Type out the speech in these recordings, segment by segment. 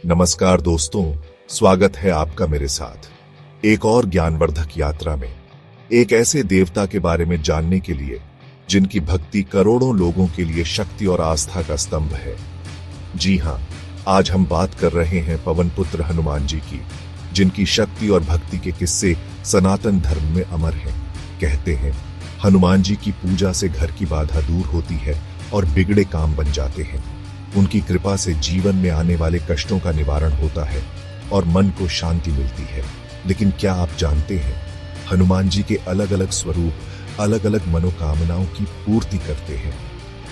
नमस्कार दोस्तों, स्वागत है आपका मेरे साथ एक और ज्ञानवर्धक यात्रा में। एक ऐसे देवता के बारे में जानने के लिए जिनकी भक्ति करोड़ों लोगों के लिए शक्ति और आस्था का स्तंभ है। जी हां, आज हम बात कर रहे हैं पवन पुत्र हनुमान जी की, जिनकी शक्ति और भक्ति के किस्से सनातन धर्म में अमर हैं। कहते हैं हनुमान जी की पूजा से घर की बाधा दूर होती है और बिगड़े काम बन जाते हैं। उनकी कृपा से जीवन में आने वाले कष्टों का निवारण होता है और मन को शांति मिलती है। लेकिन क्या आप जानते हैं, हनुमान जी के अलग अलग स्वरूप अलग अलग मनोकामनाओं की पूर्ति करते हैं।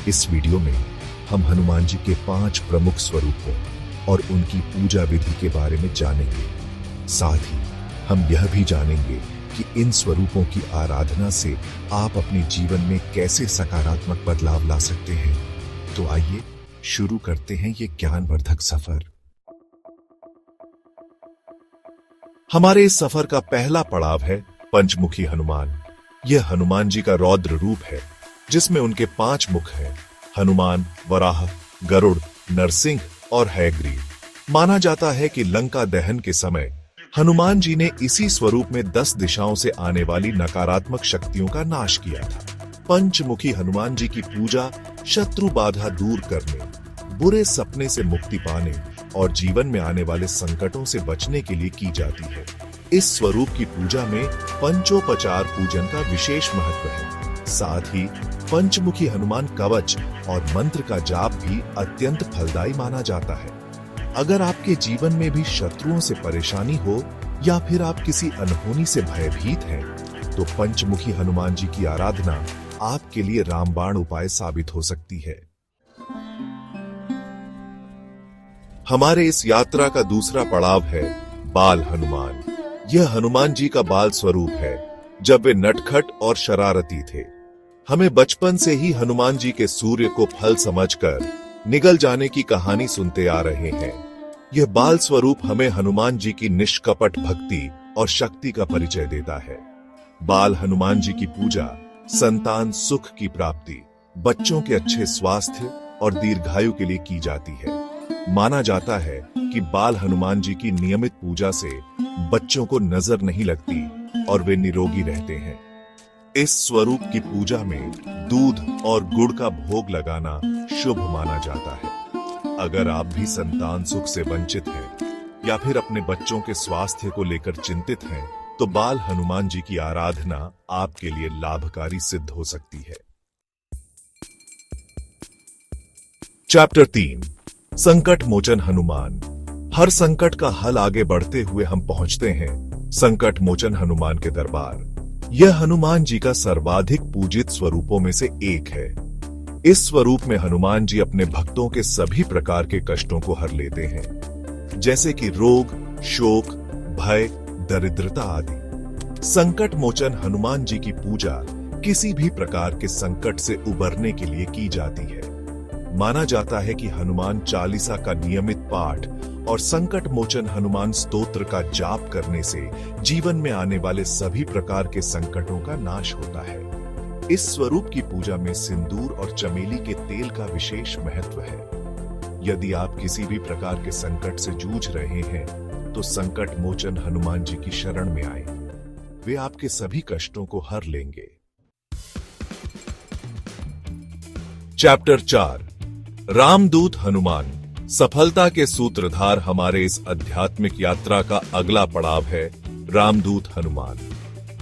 इस वीडियो में हम हनुमान जी के 5 प्रमुख स्वरूपों और उनकी पूजा विधि के बारे में जानेंगे। साथ ही हम यह भी जानेंगे कि इन स्वरूपों की आराधना से आप अपने जीवन में कैसे सकारात्मक बदलाव ला सकते हैं। तो आइए शुरू करते हैं ये ज्ञानवर्धक सफर। हमारे इस सफर का पहला पड़ाव है पंचमुखी हनुमान। यह हनुमान जी का रौद्र रूप है, जिसमें उनके 5 मुख हैं: हनुमान, वराह, गरुड़, नरसिंह और हयग्रीव। माना जाता है कि लंका दहन के समय हनुमान जी ने इसी स्वरूप में 10 दिशाओं से आने वाली नकारात्मक शक्तियों का नाश किया था। पंचमुखी हनुमान जी की पूजा शत्रु बाधा दूर करने, बुरे सपने से मुक्ति पाने और जीवन में आने वाले संकटों से बचने के लिए की जाती है। इस स्वरूप की पूजा में पंचोपचार पूजन का विशेष महत्व है। साथ ही पंचमुखी हनुमान कवच और मंत्र का जाप भी अत्यंत फलदायी माना जाता है। अगर आपके जीवन में भी शत्रुओं से परेशानी हो या फिर आप किसी अनहोनी से भयभीत हैं, तो पंचमुखी हनुमान जी की आराधना आपके लिए रामबाण उपाय साबित हो सकती है। हमारे इस यात्रा का दूसरा पड़ाव है बाल हनुमान। यह हनुमान जी का बाल स्वरूप है, जब वे नटखट और शरारती थे। हमें बचपन से ही हनुमान जी के सूर्य को फल समझकर निगल जाने की कहानी सुनते आ रहे हैं। यह बाल स्वरूप हमें हनुमान जी की निष्कपट भक्ति और शक्ति का परिचय देता है। बाल हनुमान जी की पूजा संतान सुख की प्राप्ति, बच्चों के अच्छे स्वास्थ्य और दीर्घायु के लिए की जाती है। माना जाता है कि बाल हनुमान जी की नियमित पूजा से बच्चों को नजर नहीं लगती और वे निरोगी रहते हैं। इस स्वरूप की पूजा में दूध और गुड़ का भोग लगाना शुभ माना जाता है। अगर आप भी संतान सुख से वंचित हैं या फिर अपने बच्चों के स्वास्थ्य को लेकर चिंतित हैं, तो बाल हनुमान जी की आराधना आपके लिए लाभकारी सिद्ध हो सकती है। चैप्टर 3, संकट मोचन हनुमान। हर संकट का हल आगे बढ़ते हुए हम पहुंचते हैं संकट मोचन हनुमान के दरबार। यह हनुमान जी का सर्वाधिक पूजित स्वरूपों में से एक है। इस स्वरूप में हनुमान जी अपने भक्तों के सभी प्रकार के कष्टों को हर लेते हैं, जैसे कि रोग, शोक, भय, दरिद्रता आदि। संकट मोचन हनुमान जी की पूजा किसी भी प्रकार के संकट से उबरने के लिए की जाती है। माना जाता है कि हनुमान चालीसा का नियमित पाठ और संकट मोचन हनुमान स्तोत्र का जाप करने से जीवन में आने वाले सभी प्रकार के संकटों का नाश होता है। इस स्वरूप की पूजा में सिंदूर और चमेली के तेल का विशेष महत्व है। यदि आप किसी भी प्रकार के संकट से जूझ रहे हैं, तो संकट मोचन हनुमान जी की शरण में आए। वे आपके सभी कष्टों को हर लेंगे। चैप्टर 4, रामदूत हनुमान। सफलता के सूत्रधार। हमारे इस आध्यात्मिक यात्रा का अगला पड़ाव है रामदूत हनुमान।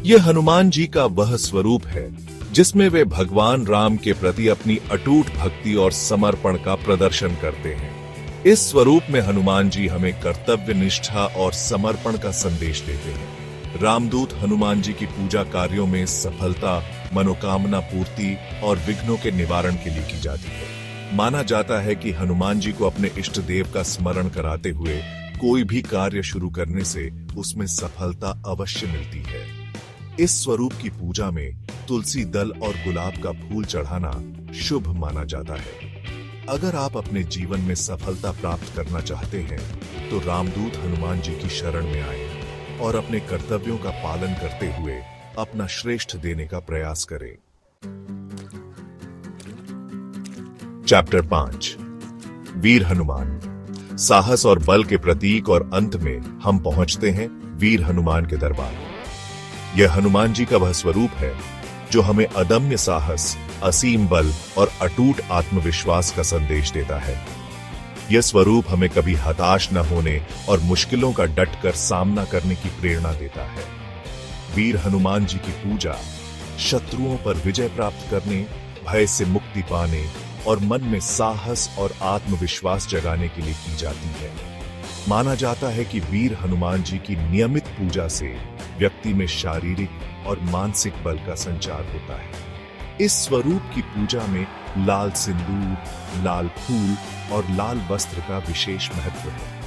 यह हनुमान जी का वह स्वरूप है जिसमें वे भगवान राम के प्रति अपनी अटूट भक्ति और समर्पण का प्रदर्शन करते हैं। इस स्वरूप में हनुमान जी हमें कर्तव्य निष्ठा और समर्पण का संदेश देते हैं। रामदूत हनुमान जी की पूजा कार्यों में सफलता, मनोकामना पूर्ति और विघ्नों के निवारण के लिए की जाती है। माना जाता है कि हनुमान जी को अपने इष्ट देव का स्मरण कराते हुए कोई भी कार्य शुरू करने से उसमें सफलता अवश्य मिलती है। इस स्वरूप की पूजा में तुलसी दल और गुलाब का फूल चढ़ाना शुभ माना जाता है। अगर आप अपने जीवन में सफलता प्राप्त करना चाहते हैं, तो रामदूत हनुमान जी की शरण में आएं और अपने कर्तव्यों का पालन करते हुए अपना श्रेष्ठ देने का प्रयास करें। चैप्टर 5, वीर हनुमान। साहस और बल के प्रतीक, और अंत में हम पहुंचते हैं वीर हनुमान के दरबार। यह हनुमान जी का वह स्वरूप है जो हमें अदम्य साहस, असीम बल और अटूट आत्मविश्वास का संदेश देता है। यह स्वरूप हमें कभी हताश न होने और मुश्किलों का डटकर सामना करने की प्रेरणा देता है। वीर हनुमान जी की पूजा शत्रुओं पर विजय प्राप्त करने, भय से मुक्ति पाने और मन में साहस और आत्मविश्वास जगाने के लिए की जाती है। माना जाता है कि वीर हनुमान जी की नियमित पूजा से व्यक्ति में शारीरिक और मानसिक बल का संचार होता है। इस स्वरूप की पूजा में लाल सिंदूर, लाल फूल और लाल वस्त्र का विशेष महत्व है।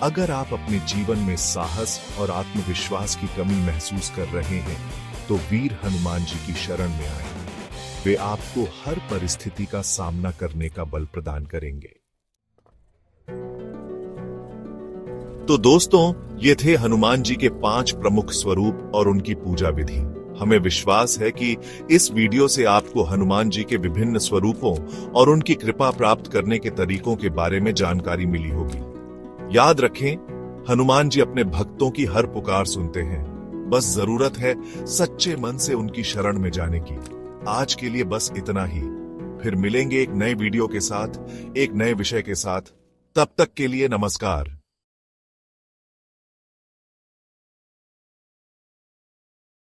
अगर आप अपने जीवन में साहस और आत्मविश्वास की कमी महसूस कर रहे हैं, तो वीर हनुमान जी की शरण में आए। वे आपको हर परिस्थिति का सामना करने का बल प्रदान करेंगे। तो दोस्तों, ये थे हनुमान जी के 5 प्रमुख स्वरूप और उनकी पूजा विधि। हमें विश्वास है कि इस वीडियो से आपको हनुमान जी के विभिन्न स्वरूपों और उनकी कृपा प्राप्त करने के तरीकों के बारे में जानकारी मिली होगी। याद रखें, हनुमान जी अपने भक्तों की हर पुकार सुनते हैं। बस जरूरत है सच्चे मन से उनकी शरण में जाने की। आज के लिए बस इतना ही। फिर मिलेंगे एक नए वीडियो के साथ, एक नए विषय के साथ। तब तक के लिए नमस्कार।